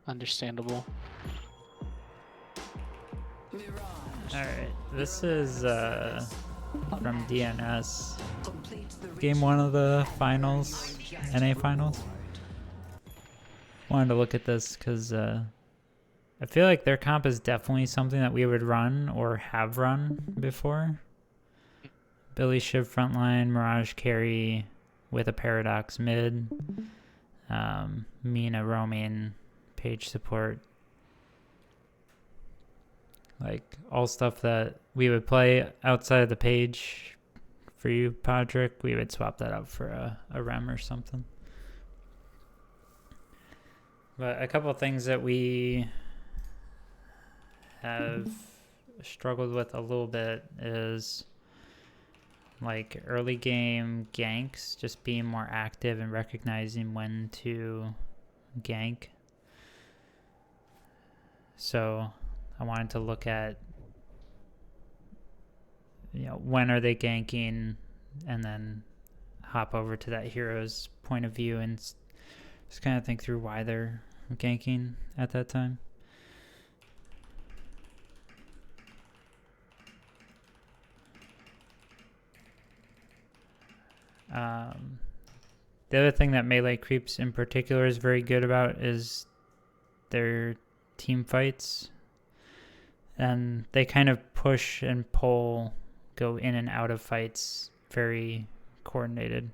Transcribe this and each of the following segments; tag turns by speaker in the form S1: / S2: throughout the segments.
S1: Understandable.
S2: Alright, this is from DNS. Game 1 of the finals, NA finals. Wanted to look at this because I feel like their comp is definitely something that we would run or have run before. Billy Shiv frontline, Mirage carry with a Paradox mid, Mina roaming, page support. Like all stuff that we would play outside of the page for you, Podrick, we would swap that out for a REM or something. But a couple of things that we have struggled with a little bit is like early game ganks, just being more active and recognizing when to gank. So I wanted to look at, when are they ganking, and then hop over to that hero's point of view and just kind of think through why they're ganking at that time. The other thing that Melee Creeps in particular is very good about is their team fights. And they kind of push and pull, go in and out of fights very coordinated.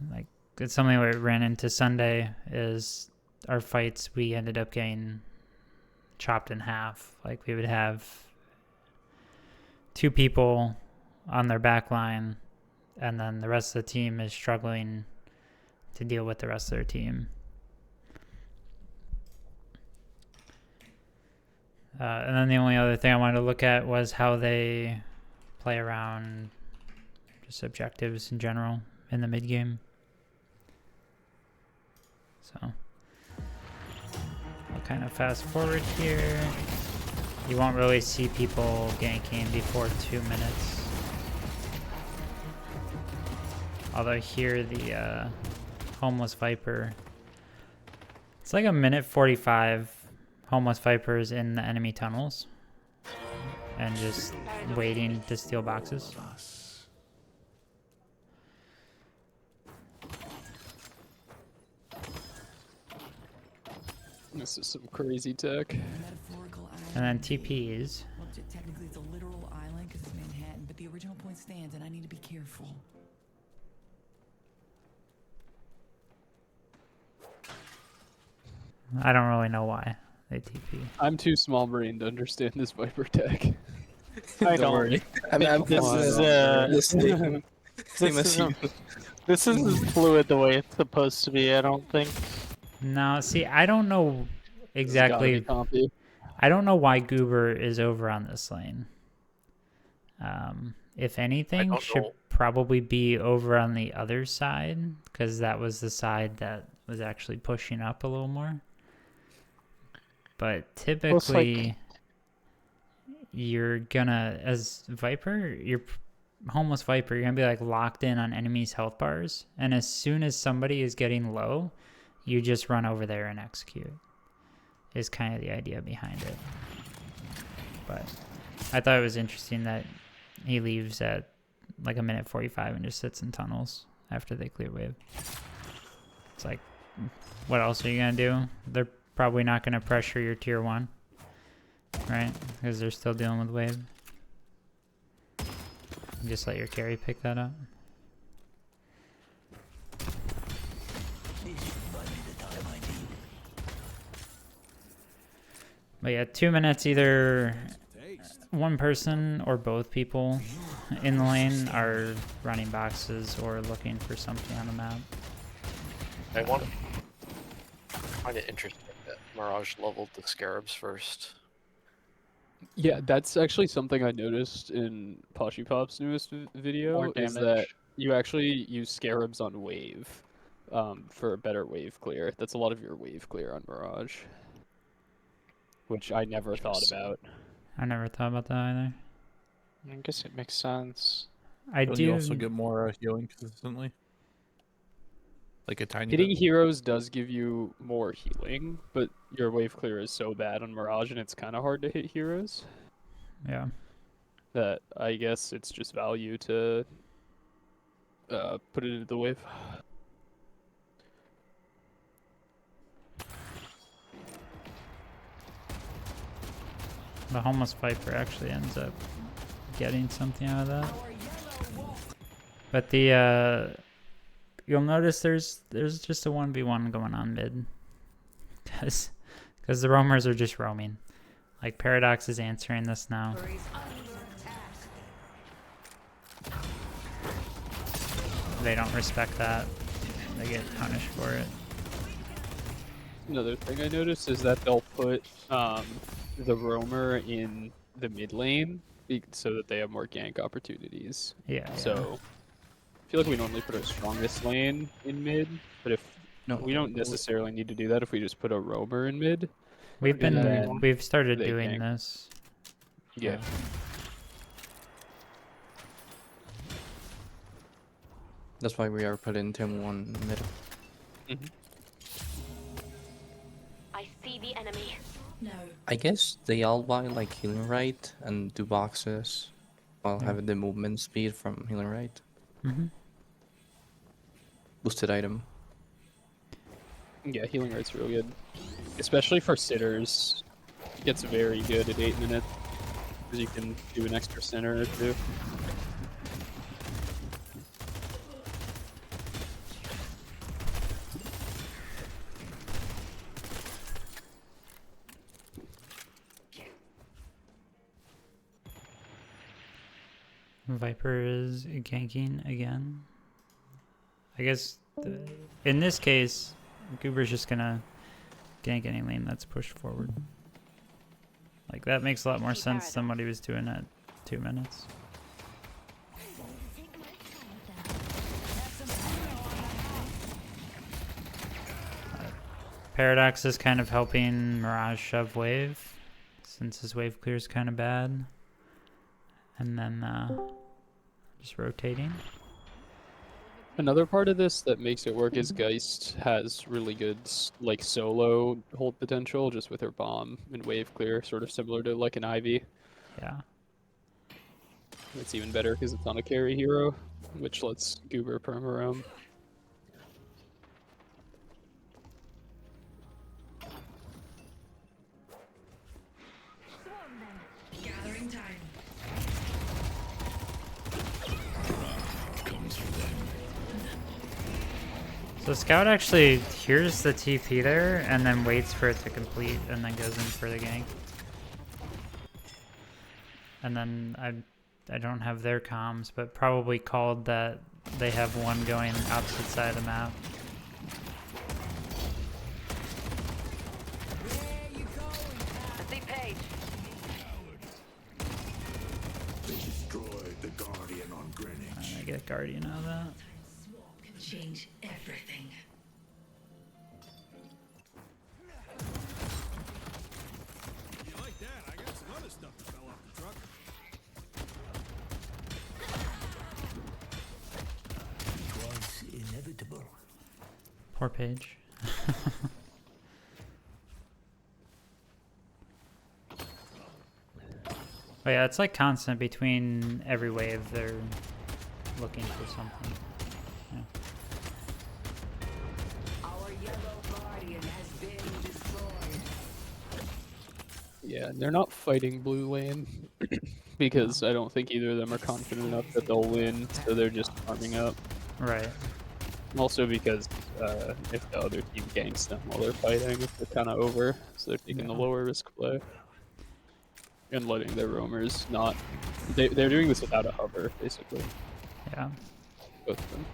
S2: Like, it's something we ran into Sunday is our fights, we ended up getting chopped in half. Like, we would have 2 people on their back line, and then the rest of the team is struggling to deal with the rest of their team. And then the only other thing I wanted to look at was how they play around just objectives in general in the mid game. So I'll kind of fast forward here. You won't really see people ganking before 2 minutes. Although here the Homeless Viper, it's like 1:45. Homeless Vipers in the enemy tunnels and just waiting to steal boxes.
S3: This is some crazy tech.
S2: And then TPs.
S4: Well, technically it's a literal island because it's Manhattan, but the original point stands and I need to be careful.
S2: I don't really know why they TP.
S3: I'm too small-brained to understand this Viper tech.
S5: I don't.
S3: Worry.
S5: I mean, this is as fluid the way it's supposed to be. I don't think.
S2: No, see, I don't know exactly. I don't know why Goober is over on this lane. If anything, should probably be over on the other side because that was the side that was actually pushing up a little more. But typically, you're gonna, as Viper, you're Homeless Viper, you're gonna be like locked in on enemies' health bars, and as soon as somebody is getting low, you just run over there and execute. Is kind of the idea behind it. But I thought it was interesting that he leaves at like 1:45 and just sits in tunnels after they clear wave. It's like, what else are you gonna do? They're probably not gonna pressure your tier 1, right? Because they're still dealing with wave. Just let your carry pick that up. But yeah, 2 minutes, either one person or both people in the lane are running boxes or looking for something on the map.
S6: I find it interesting that Mirage leveled the Scarabs first.
S3: Yeah, that's actually something I noticed in Poshy Pop's newest video, is that you actually use Scarabs on wave for a better wave clear. That's a lot of your wave clear on Mirage, which I never thought about.
S2: I never thought about that either.
S1: I guess it makes sense.
S2: I do.
S7: You also get more healing consistently. like a tiny
S3: Hitting
S7: bit.
S3: heroes does give you more healing, but your wave clear is so bad on Mirage, and it's kind of hard to hit heroes
S2: Yeah.
S3: that I guess it's just value to put it into the wave.
S2: The homeless Viper actually ends up getting something out of that. But the you'll notice there's just a 1v1 going on mid. Because the roamers are just roaming. Like Paradox is answering this now. They don't respect that. They get punished for it.
S3: Another thing I noticed is that they'll put the roamer in the mid lane so that they have more gank opportunities.
S2: Yeah.
S3: So I feel like we normally put our strongest lane in mid, but if we don't necessarily need to do that if we just put a roamer in mid.
S2: We've started
S3: they
S2: doing
S3: gank.
S2: this.
S3: Yeah.
S8: That's why we are putting Tim 1 mid.
S9: I see the enemy.
S4: No.
S8: I guess they all buy like healing right and do boxes while having the movement speed from healing right. Boosted item.
S3: Yeah, healing rate's real good. Especially for sitters. It gets very good at 8 minutes. Because you can do an extra center or two.
S2: Viper is ganking again. I guess in this case, Goober's just gonna gank any lane that's pushed forward. Like that makes a lot more sense than what he was doing at 2 minutes. Paradox is kind of helping Mirage shove wave, since his wave clear is kind of bad. And then just rotating.
S3: Another part of this that makes it work is Geist has really good like solo hold potential just with her bomb and wave clear, sort of similar to like an Ivy.
S2: Yeah.
S3: It's even better because it's on a carry hero, which lets Goober perma roam.
S4: Gathering time.
S2: So Scout actually hears the TP there and then waits for it to complete and then goes in for the gank. And then I don't have their comms, but probably called that they have one going opposite side of the map.
S9: I see Paige.
S10: Destroyed the Guardian on Greenwich.
S2: I get Guardian out of that.
S4: Swap can change everything.
S10: You like that? I got some other stuff that fell off the truck. It was inevitable.
S2: Poor Paige. Oh yeah, it's like constant between every wave. They're looking for something. Yeah.
S4: Our yellow guardian has been destroyed.
S3: Yeah, and they're not fighting blue lane because I don't think either of them are confident enough that they'll win, so they're just farming up.
S2: Right.
S3: Also because if the other team ganks them while they're fighting, they're kind of over, so they're taking the lower risk play. And letting their roamers not... They're doing this without a hover, basically.
S2: Yeah.
S3: Both of them.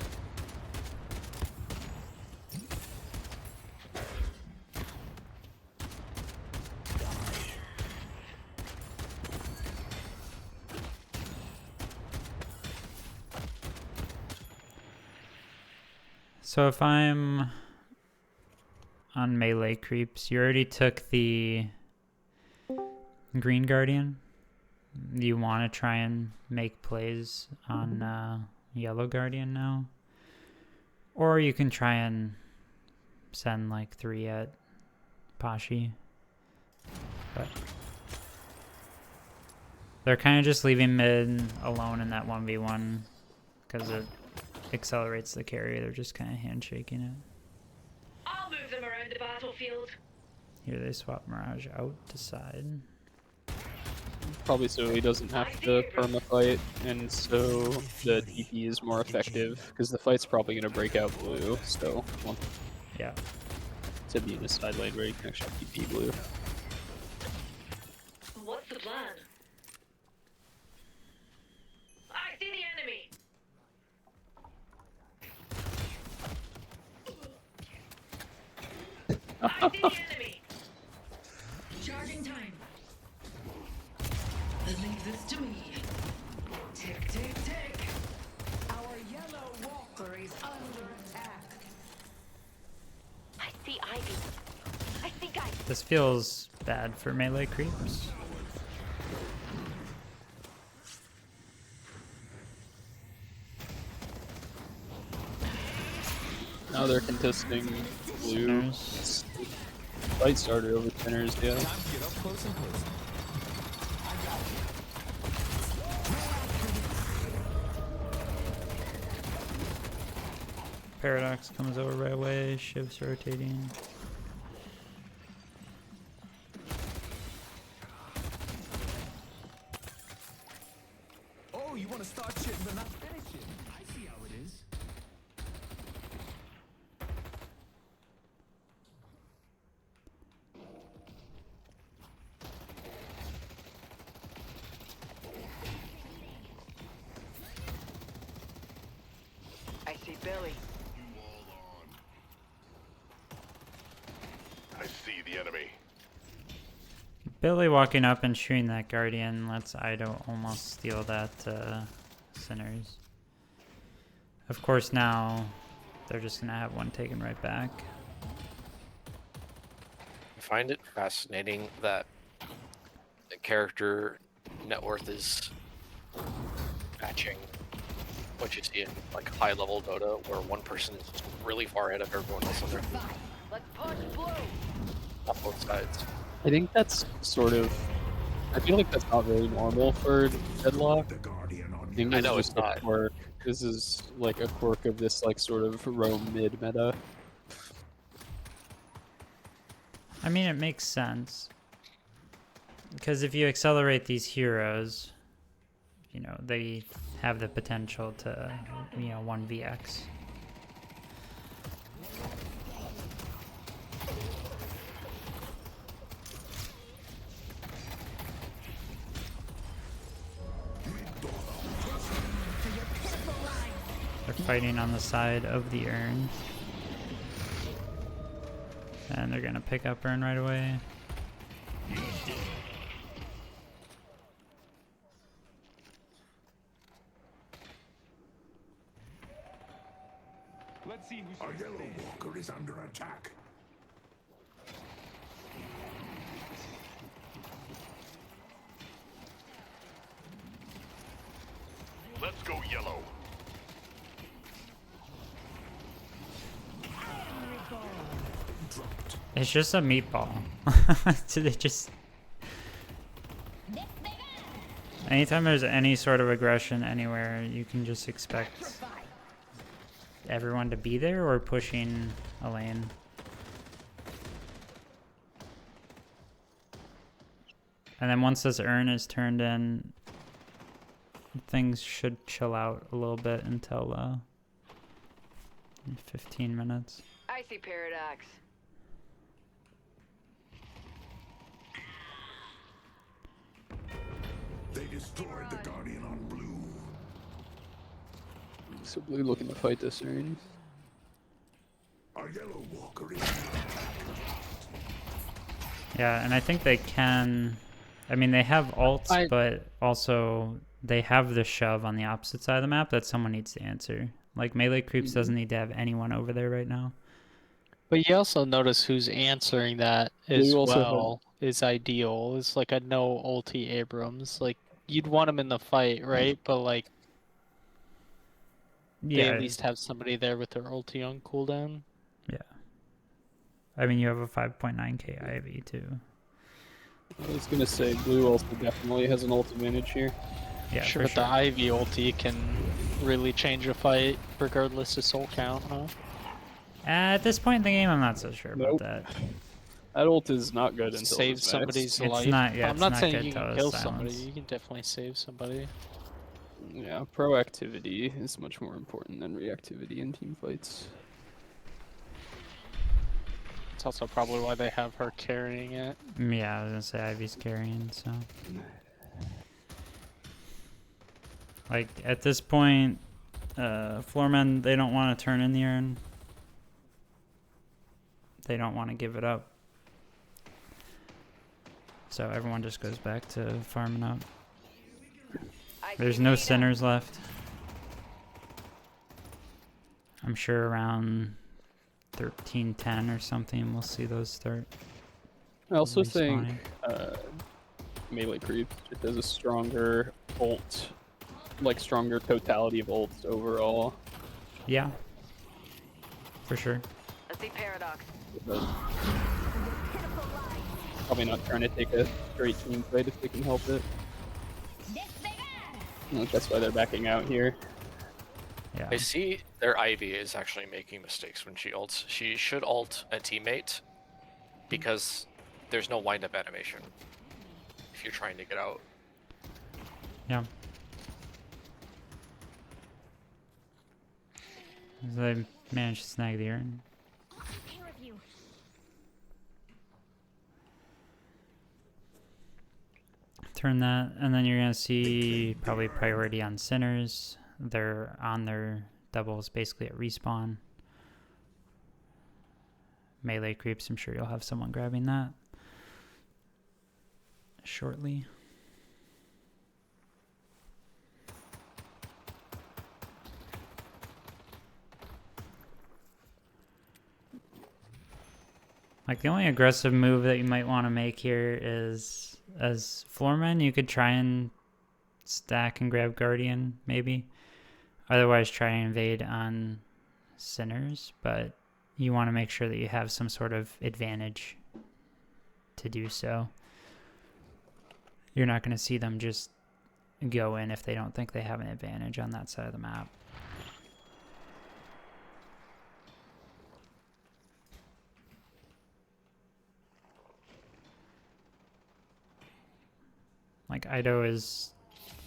S2: So if I'm on melee creeps, you already took the Green Guardian. You want to try and make plays on Yellow Guardian now? Or you can try and send like 3 at Pashi. But they're kind of just leaving mid alone in that 1v1 because it accelerates the carry. They're just kind of handshaking it.
S9: I'll move them around the battlefield.
S2: Here they swap Mirage out to side.
S3: Probably so he doesn't have to perma fight, and so the TP is more effective because the fight's probably gonna break out blue. So want
S2: Yeah.
S3: to be in a side lane where you can actually TP blue.
S9: What's the plan? I see the enemy. I see the enemy.
S4: Charging time. Leave this to me. Tick, tick, tick. Our yellow walker is under attack.
S9: I see Ivy. I think I.
S2: This feels bad for melee creeps.
S3: Now they're contesting blue. Fight started over spinners, yeah.
S2: Paradox comes over right away, Shiv's rotating.
S10: Oh, you want to start shit but not finish it? I see how it is.
S9: I see Billy.
S10: I see the enemy.
S2: Billy walking up and shooting that Guardian lets Ido almost steal that Sinners. Of course now they're just gonna have one taken right back.
S6: I find it fascinating that the character net worth is matching what you see in like high level Dota, where one person is really far ahead of everyone else on their team
S9: Let's punch blue.
S6: on both sides.
S3: I think that's sort of. I feel like that's not very normal for Deadlock. I think
S6: I
S3: this
S6: know
S3: is
S6: it's
S3: just a
S6: not.
S3: quirk. This is like a quirk of this like sort of roam mid meta.
S2: I mean, it makes sense. Because if you accelerate these heroes, you know, they have the potential to, you know, 1vx. They're fighting on the side of the urn. And they're gonna pick up urn right away.
S10: Let's see who's
S7: Our yellow walker is under attack.
S10: Let's go yellow.
S2: It's just a meatball. So they just... Anytime there's any sort of aggression anywhere, you can just expect everyone to be there or pushing a lane. And then once this urn is turned in, things should chill out a little bit until 15 minutes.
S9: I see Paradox.
S7: They destroyed the Guardian on blue.
S3: So blue looking to fight this urn.
S7: Our yellow walker is under attack.
S2: Yeah, and I think they can... I mean, they have ults, but also they have the shove on the opposite side of the map that someone needs to answer. Like, melee creeps doesn't need to have anyone over there right now.
S5: But you also notice who's answering that as
S3: You also
S5: well is ideal. It's like a no ulti Abrams. Like, you'd want him in the fight, right? But like,
S1: they
S2: Yeah,
S1: at least have somebody there with their ulti on cooldown.
S2: yeah. I mean, you have a 5.9k Ivy too.
S3: I was gonna say blue also definitely has an ult advantage here.
S2: Yeah,
S1: Sure,
S2: for
S1: but
S2: sure.
S1: the Ivy ulti can really change a fight regardless of soul count, huh?
S2: At this point in the game, I'm not so sure
S3: Nope.
S2: about that.
S3: That ult is not good until
S1: Save
S3: it's maxed.
S1: somebody's
S2: It's
S1: life.
S2: not- yeah,
S1: I'm
S2: it's
S1: not
S2: not
S1: saying
S2: good
S1: you
S2: till
S1: can
S2: it's
S1: kill somebody.
S2: silenced.
S1: You can definitely save somebody.
S3: Yeah, proactivity is much more important than reactivity in team fights.
S1: It's also probably why they have her carrying it.
S2: Yeah, I was gonna say Ivy's carrying, so. Like, at this point, Floormen, they don't want to turn in the urn. They don't want to give it up. So everyone just goes back to farming up. There's no sinners left. I'm sure around 13:10 or something we'll see those start.
S3: I also
S2: respawning.
S3: think melee creep just has a stronger ult, like stronger totality of ults overall.
S2: Yeah. For sure.
S9: Let's see Paradox.
S3: But probably not trying to take a straight team fight if they can help it. I think that's why they're backing out here.
S2: Yeah.
S6: I see their Ivy is actually making mistakes when she ults. She should ult a teammate because there's no wind-up animation if you're trying to get out.
S2: Yeah. They managed to snag the urn. Turn that, and then you're gonna see probably priority on sinners. They're on their doubles basically at respawn. Melee creeps, I'm sure you'll have someone grabbing that shortly. Like, the only aggressive move that you might want to make here is, as Floorman, you could try and stack and grab Guardian, maybe. Otherwise, try and invade on Sinners, but you want to make sure that you have some sort of advantage to do so. You're not going to see them just go in if they don't think they have an advantage on that side of the map. Like, Ido is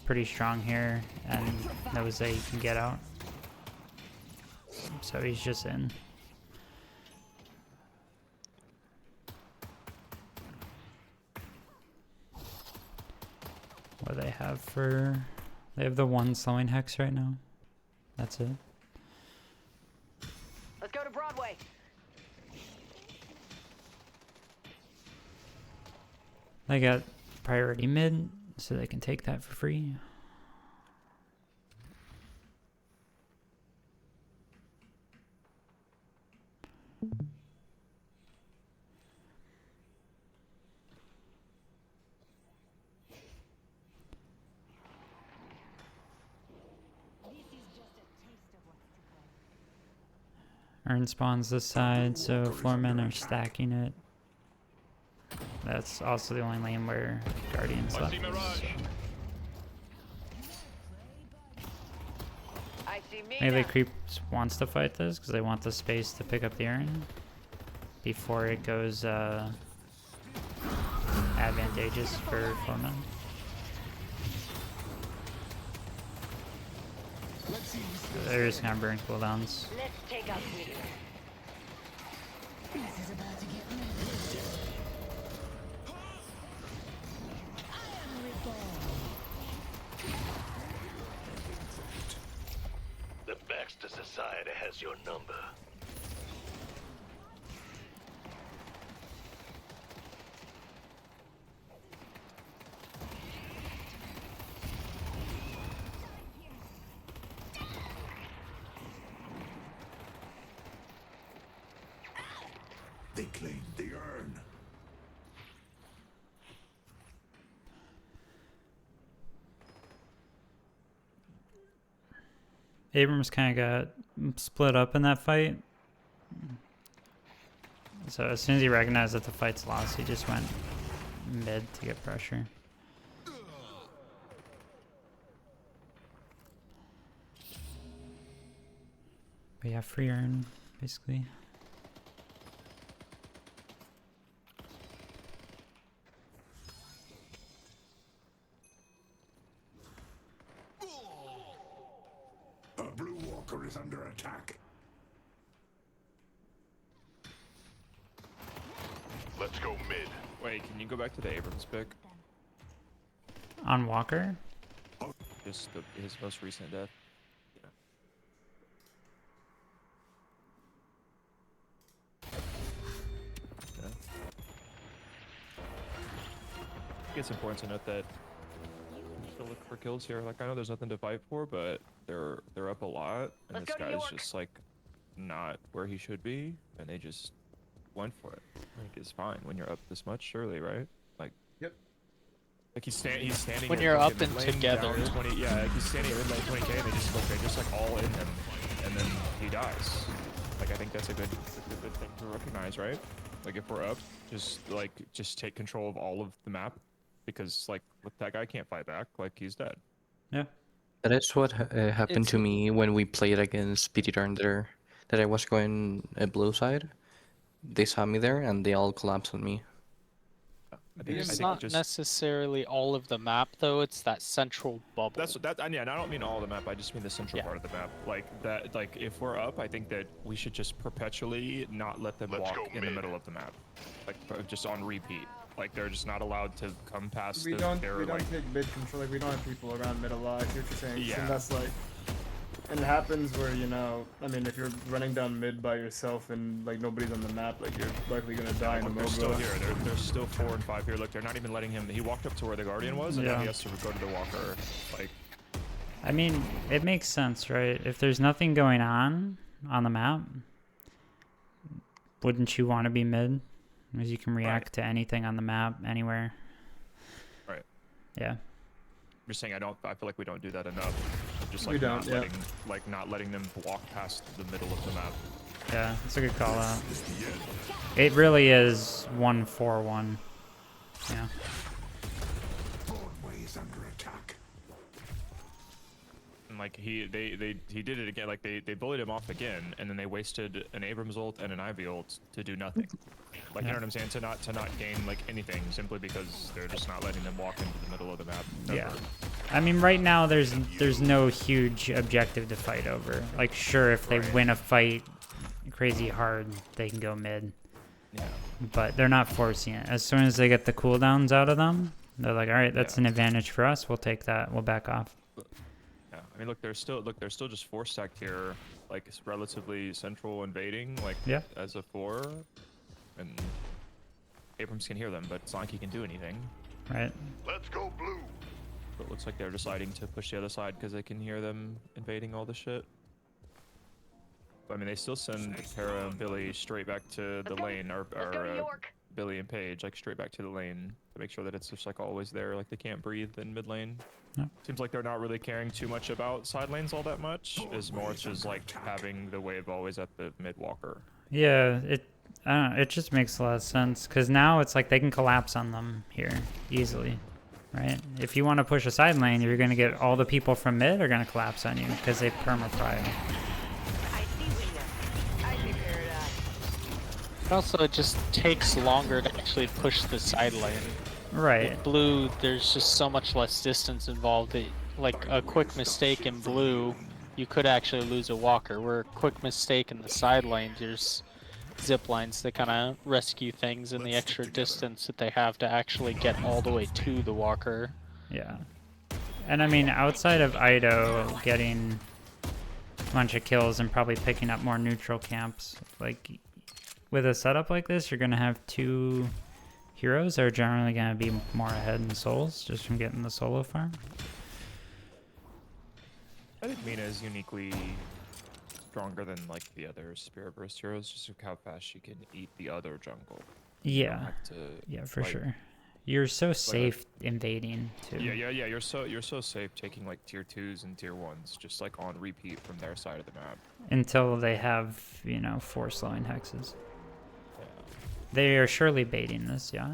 S2: pretty strong here and knows that he can get out. So he's just in. What do they have for... They have the one slowing hex right now. That's it.
S9: Let's go to Broadway.
S2: They got priority mid, so they can take that for free. Urn spawns this side, so Floormen are stacking it. That's also the only lane where Guardian's left.
S9: I see me.
S2: Melee Creep wants to fight this because they want the space to pick up the urn before it goes advantageous for Floormen. They're just gonna burn cooldowns.
S9: Let's take out Sweetie.
S7: The Baxter Society has your number. They claimed the urn.
S2: Abrams kind of got split up in that fight. So as soon as he recognized that the fight's lost, he just went mid to get pressure. But yeah, free earn, basically.
S7: A blue walker is under attack. Let's go mid.
S11: Wait, can you go back to the Abrams pick?
S2: On Walker?
S11: Just his most recent death. Yeah. I think it's important to note that still look for kills here. Like I know there's nothing to fight for, but they're up a lot, and
S9: Let's
S11: this
S9: go to
S11: guy's
S9: York.
S11: just like not where he should be, and they just went for it. Like it's fine when you're up this much, surely, right? Like.
S10: Yep.
S11: Like he's standing
S1: When
S11: in
S1: you're
S11: fucking
S1: up and
S11: mid lane,
S1: together.
S11: down 20, yeah, like he's standing in mid lane 20k and they just like all in him, and then he dies. Like I think that's a good thing to recognize, right? Like if we're up, just take control of all of the map, because like that guy can't fight back. Like he's dead.
S2: Yeah.
S8: That is what happened
S1: It's-
S8: to me when we played against Speedy there. That I was going blue side. They saw me there and they all collapsed on me.
S1: It's not necessarily all of the map though, it's that central bubble.
S11: Yeah, and I don't mean all of the map, I just mean the central part of the map. Like that, like if we're up, I think that we should just perpetually not let them walk in the middle of the map. Like just on repeat. Like they're just not allowed to come past
S12: We don't take mid control, like we don't have people around mid a lot, I see what you're saying.
S11: Yeah.
S12: And that's like, and it happens where, you know, I mean, if you're running down mid by yourself and like nobody's on the map, like you're likely gonna die in a
S11: They're still
S12: MOBA.
S11: here. There's still 4 and 5 here. Look, they're not even letting him. He walked up to where the Guardian was, and
S2: Yeah.
S11: then he has to go to the Walker. Like,
S2: I mean, it makes sense, right? If there's nothing going on the map, wouldn't you want to be mid? Because you can react to anything on the map, anywhere.
S11: Right.
S2: Yeah.
S11: I'm just saying, I feel like we don't do that enough. Just
S12: We
S11: like
S12: don't,
S11: not letting them walk past the middle of the map.
S2: Yeah, that's a good call out. It really is 1-4-1. Yeah.
S7: Broadway is under attack.
S11: And like he did it again. Like they bullied him off again, and then they wasted an Abrams ult and an Ivy ult to do nothing. Like you know what I'm saying? To not gain like anything simply because they're just not letting them walk into the middle of the map. Ever.
S2: Yeah. I mean, right now there's no huge objective to fight over. Like, sure, if they win a fight crazy hard, they can go mid.
S11: Yeah.
S2: But they're not forcing it. As soon as they get the cooldowns out of them, they're like, all right, that's an advantage for us. We'll take that. We'll back off.
S11: Yeah. I mean, they're still just 4 stacked here. Like it's relatively central invading. Like as a 4, and Abrams can hear them, but it's not like he can do anything.
S2: Right.
S7: Let's go blue.
S11: But it looks like they're deciding to push the other side because they can hear them invading all the shit. But, I mean, they still send Para and Billy straight back to the lane, or Billy and Paige, like straight back to the lane to make sure that it's just like always there, like they can't breathe in mid lane.
S2: No.
S11: Seems like they're not really caring too much about side lanes all that much, as much as like having the wave always at the mid walker.
S2: Yeah, I don't know, it just makes a lot of sense because now it's like they can collapse on them here easily, right? If you want to push a side lane, you're going to get all the people from mid are going to collapse on you because they perma-pry.
S1: Also, it just takes longer to actually push the side lane.
S2: Right.
S1: With blue, there's just so much less distance involved. Like a quick mistake in blue, you could actually lose a walker. Where a quick mistake in the side lane, there's zip lines that kind of rescue things and the extra distance that they have to actually get all the way to the walker.
S2: Yeah. And I mean, outside of Ido getting a bunch of kills and probably picking up more neutral camps, like with a setup like this, you're going to have 2 heroes that are generally going to be more ahead in souls just from getting the solo farm.
S11: I think Mina is uniquely stronger than like the other Spirit Burst heroes, just how fast she can eat the other jungle.
S2: Yeah. Yeah, for
S11: fight.
S2: sure. You're so safe invading too.
S11: Yeah. You're so safe taking like tier 2s and tier 1s just like on repeat from their side of the map.
S2: Until they have, you know, 4 slowing hexes.
S11: Yeah.
S2: They are surely baiting this, yeah.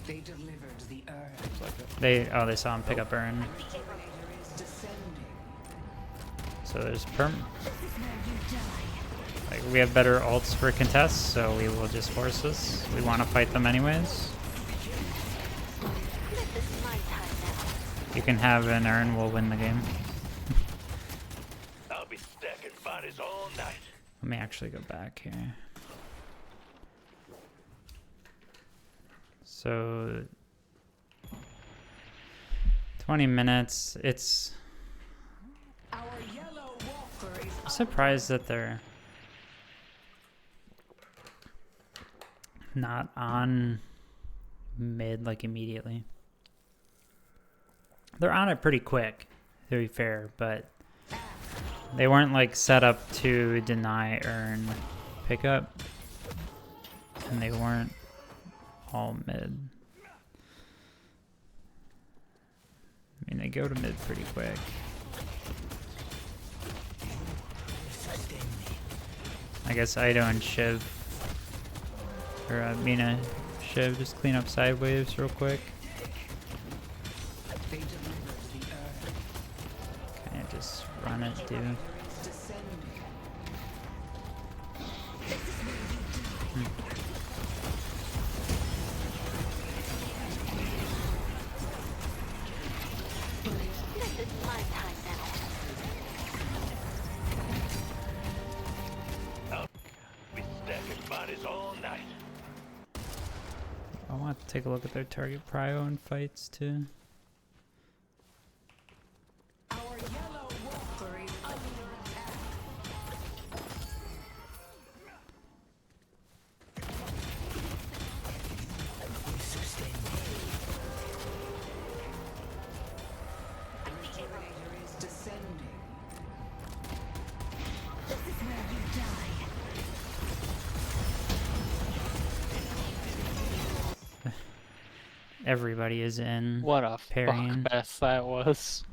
S4: They delivered the urn.
S11: Looks like it.
S2: They saw him pick up urn. So there's perm. Like, we have better ults for contests, so we will just force this. We want to fight them anyways. You can have an urn, we'll win the game.
S7: I'll be stacking bodies all night.
S2: Let me actually go back here. So 20 minutes. It's
S4: Our yellow walker is
S2: I'm surprised that they're not on mid like immediately. They're on it pretty quick, to be fair, but they weren't like set up to deny urn pickup, and they weren't all mid. I mean, they go to mid pretty quick. I guess Ido and Shiv, or Mina, Shiv, just clean up side waves real quick. Kind of just run it, dude.
S7: Be stacking bodies all night.
S2: I want to take a look at their target prio and fights too.
S4: our yellow walker is under attack. Generator is descending. This is where you die.
S2: Everybody is in.
S5: What a
S2: Parrying.
S5: fuck mess that was.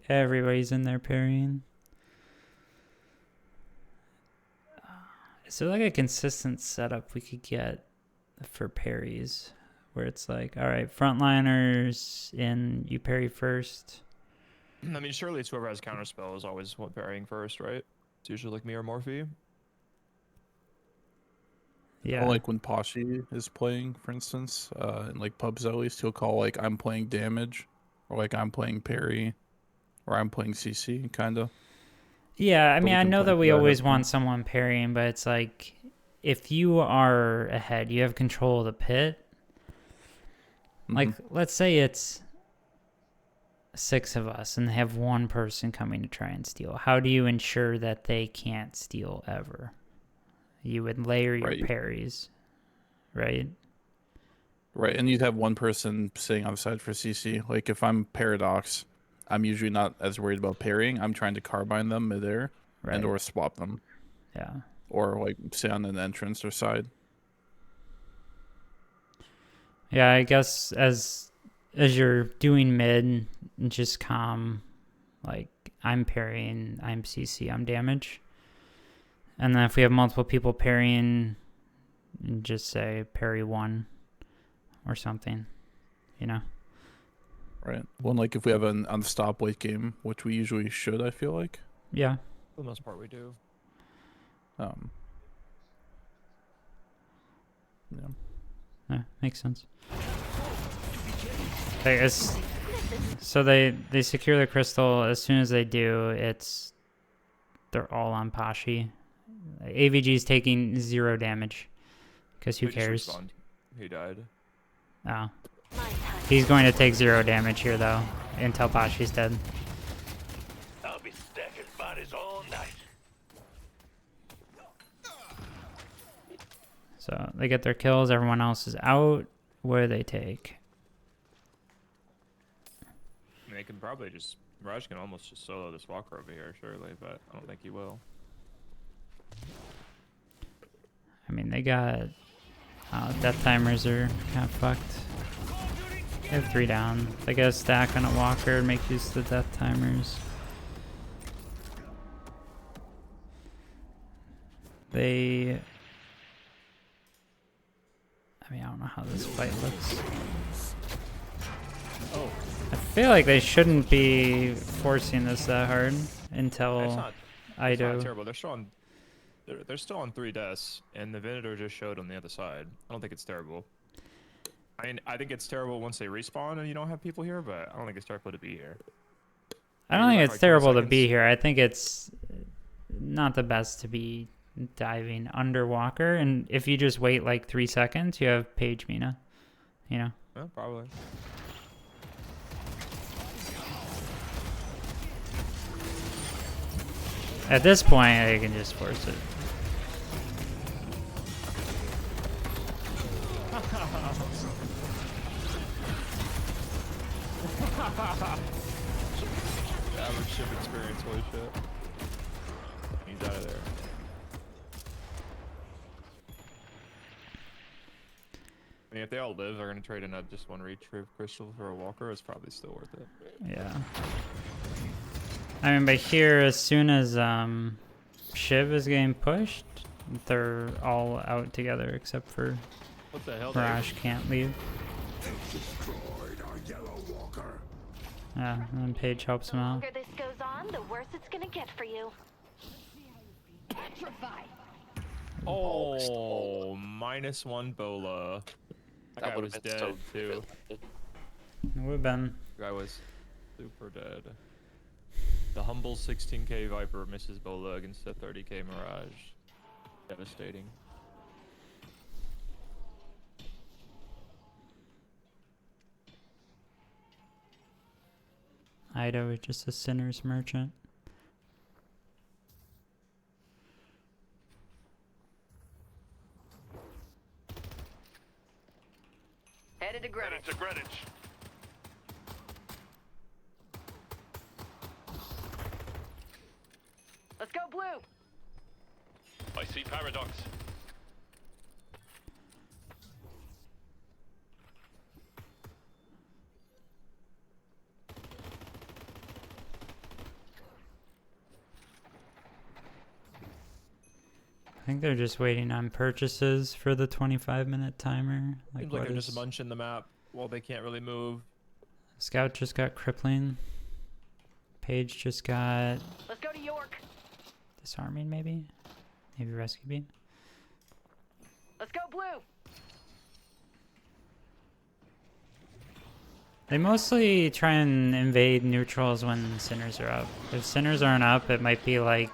S2: Everybody's in there parrying. Is there like a consistent setup we could get for parries? Where it's like, alright, frontliners in, you parry first.
S11: I mean, surely it's whoever has counterspell is always parrying first, right? It's usually like me or Morphe.
S2: Yeah.
S13: Or like when Pashi is playing, for instance, in like pubs at least, he'll call like I'm playing damage, or like I'm playing parry, or I'm playing CC, kinda.
S2: Yeah, I
S13: But
S2: mean,
S13: we
S2: I
S13: can
S2: know
S13: play
S2: that we
S13: that
S2: always
S13: up.
S2: want someone parrying, but it's like, if you are ahead, you have control of the pit. Like, let's say it's 6 of us and they have one person coming to try and steal. How do you ensure that they can't steal ever? You would layer your
S13: Right.
S2: parries, right?
S13: Right, and you'd have one person sitting on the side for CC. Like if I'm Paradox, I'm usually not as worried about parrying. I'm trying to carbine them midair
S2: Right.
S13: and or swap them.
S2: Yeah.
S13: Or like sit on an entrance or side.
S2: Yeah, I guess as you're doing mid, just calm, like I'm parrying, I'm CC, I'm damage. And then if we have multiple people parrying, just say parry 1 or something, you know?
S13: Right. Well, like if we have an unstop late game, which we usually should, I feel like.
S2: Yeah.
S11: For the most part, we do.
S13: Yeah.
S2: Yeah, makes sense. I guess, so they secure the crystal. As soon as they do, they're all on Pashi. AVG's taking 0 damage because who
S11: We just
S2: cares?
S11: respawned. He died.
S2: Oh, he's going to take 0 damage here though until Pashi's dead.
S7: I'll be stacking bodies all night.
S2: So they get their kills. Everyone else is out. What do they take?
S11: I mean, they can probably just... Raj can almost just solo this walker over here, surely, but I don't think he will.
S2: I mean, they got Death timers are kind of fucked. They have 3 down. They get a stack on a walker and make use of the death timers. They... I mean, I don't know how this fight looks.
S11: Oh.
S2: I feel like they shouldn't be forcing this that hard until
S11: It's not
S2: Ido.
S11: terrible. They're still on 3 deaths, and the Venator just showed on the other side. I don't think it's terrible. I mean, I think it's terrible once they respawn and you don't have people here, but I don't think it's terrible to be here.
S2: I don't think it's terrible to be here. I think it's not the best to be diving under Walker, and if you just wait like 3 seconds, you have Page Mina, you know?
S11: Yeah, probably.
S2: At this point, I can just force it.
S11: Average ship experience, holy shit. He's out of there. I mean, if they all live, they're gonna trade in just 1 retrieve crystal for a walker. It's probably still worth it.
S2: Yeah. I mean, but here, as soon as Shiv is getting pushed, they're all out together except for
S11: What the hell?
S2: Mirage can't leave.
S7: Destroyed our yellow walker.
S2: Yeah, and then Page helps him
S9: The
S2: out.
S9: longer this goes on, the worse it's gonna get for you. Petrify.
S11: Oh, -1 Bola. That guy was dead
S6: so
S11: too.
S2: It would have been.
S11: Guy was super dead. The humble 16k Viper misses Bola against the 30k Mirage. Devastating.
S2: Ido is just a sinner's merchant.
S9: Headed to Greenwich.
S7: Headed to Greenwich.
S9: Let's go blue.
S7: I see Paradox.
S2: I think they're just waiting on purchases for the 25-minute timer.
S11: Seems like they're just munching the map while they can't really move.
S2: Scout just got crippling. Page just got
S9: Let's go to York.
S2: disarming, maybe? Maybe rescue beam?
S9: Let's go blue.
S2: They mostly try and invade neutrals when sinners are up. If sinners aren't up, it might be like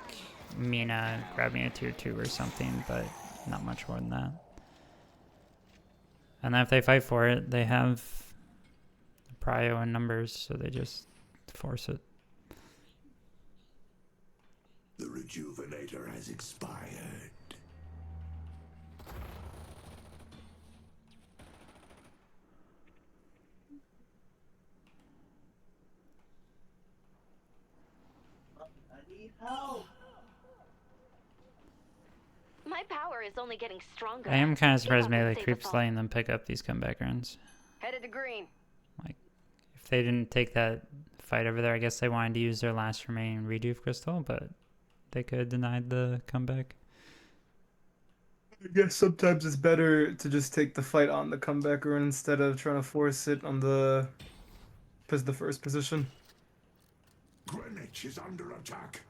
S2: Mina grabbing a tier 2 or something, but not much more than that. And then if they fight for it, they have prio in numbers, so they just force it.
S7: The rejuvenator has expired.
S9: My power is only getting stronger.
S2: I am kind of surprised
S9: Give up and
S2: melee
S9: save
S2: creeps
S9: us all.
S2: letting them pick up these comeback runs.
S9: Headed to green.
S2: If they didn't take that fight over there, I guess they wanted to use their last remaining rejuve crystal, but they could have denied the comeback.
S12: I guess sometimes it's better to just take the fight on the comeback run instead of trying to force it on the first position.
S7: Greenwich is under attack.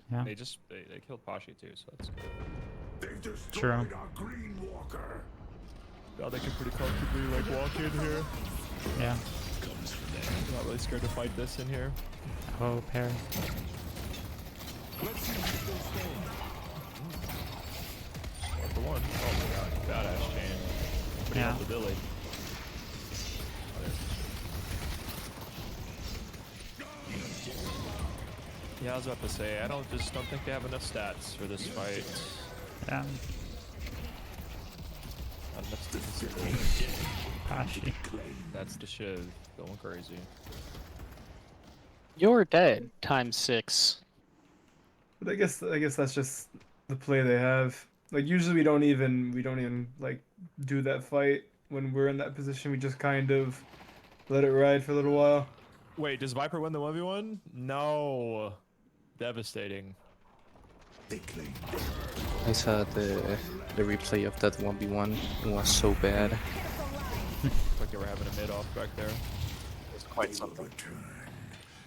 S2: Yeah.
S11: They killed Pashi too, so that's good.
S7: They've destroyed
S2: True.
S7: our green walker.
S11: Now they can pretty comfortably like walk in here.
S2: Yeah.
S11: I'm not really scared to fight this in here.
S2: Oh, pair.
S7: Let's see if they stand.
S11: 1 for 1. Oh my god, badass chain. Pretty
S2: Yeah.
S11: up the Billy. Yeah, I was about to say, I don't think they have enough stats for this fight.
S2: Yeah.
S11: Not enough statistically.
S2: Pashi.
S11: That's the Shiv going crazy.
S5: You're dead. ×6.
S12: But I guess that's just the play they have. Like usually we don't even like do that fight when we're in that position. We just kind of let it ride for a little while.
S11: Wait, does Viper win the 1v1? No. Devastating.
S8: I saw the replay of that 1v1. It was so bad.
S11: Like they were having a mid-off back there.
S6: It's quite something.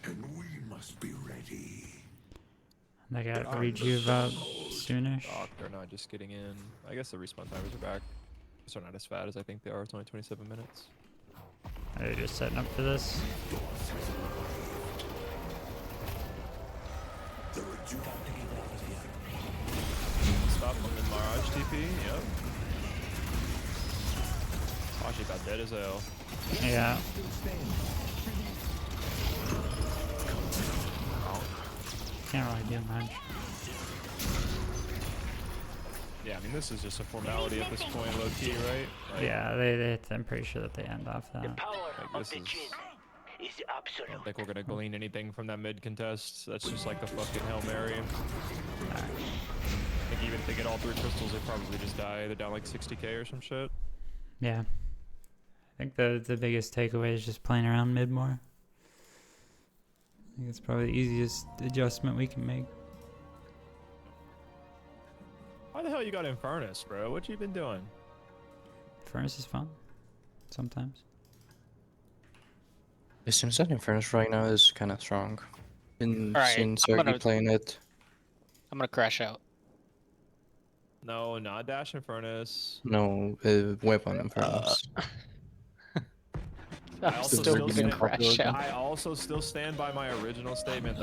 S7: And we must be ready.
S2: They got rejuve up soonish.
S11: Oh, they're not just getting in. I guess the respawn timers are back. They're not as fat as I think they are. It's only 27 minutes.
S2: They're just setting up for this.
S11: Stop them in Mirage TP, yep. Actually about dead as hell.
S2: Yeah. Can't really do much.
S11: Yeah, I mean this is just a formality at this point, low key, right? Like,
S2: Yeah, I'm pretty sure that they end off that.
S11: like this is. I don't think we're gonna glean anything from that mid contest. That's just like the fucking Hail Mary. I think even if they get all 3 crystals, they probably just die. They're down like 60k or some shit.
S2: Yeah. I think the biggest takeaway is just playing around mid more. I think it's probably the easiest adjustment we can make.
S11: Why the hell you got Infernus, bro? What you been doing?
S2: Furnace is fun. Sometimes.
S8: It seems that Infernus right now is kind of strong. Been
S1: Alright,
S8: seeing
S1: I'm
S8: Sergi
S1: gonna-
S8: playing it.
S1: I'm gonna crash out.
S11: No, not Dash Infernus.
S8: No, weapon Infernus.
S1: I'm
S11: I also
S1: still
S11: still
S1: gonna
S11: stand-
S1: crash out.
S11: I also still stand by my original statement that